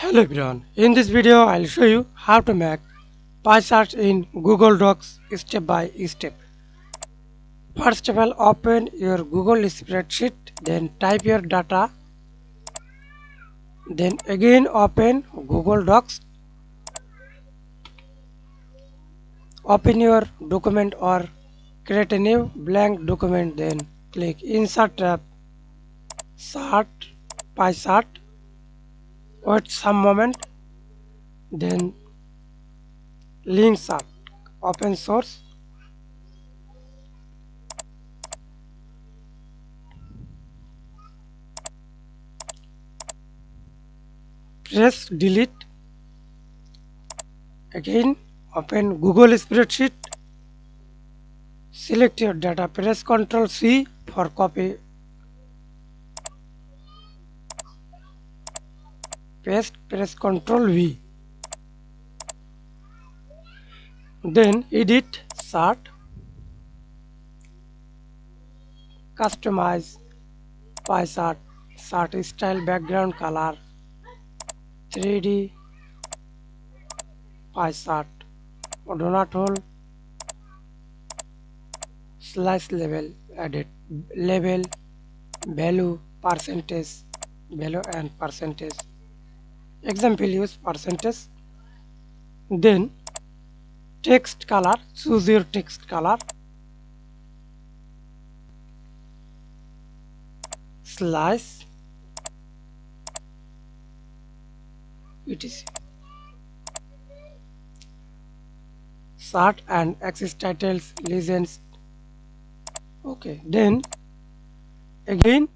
Hello everyone, in this video I'll show you how to make pie charts in Google Docs step by step. First of all, open your Google spreadsheet, then type your data, then again open Google Docs, open your document or create a new blank document, then click Insert tab, Chart, Pie Chart, wait some moment, then Link Chart, open source. Press delete. Again open Google spreadsheet. Select your data. Press Ctrl C for copy. Paste. Press Ctrl V. Then edit chart. Customize pie chart. Chart style, background color, 3D pie chart, donut hole, slice level, edit label, value, percentage, value and percentage. Example, use percentage. Then text color, choose your text color, slice, etc. Chart and axis titles, legends. Okay, then again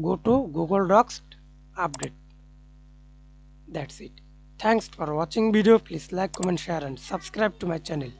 go to Google Docs, update. That's it. Thanks for watching video. Please like, comment, share and subscribe to my channel.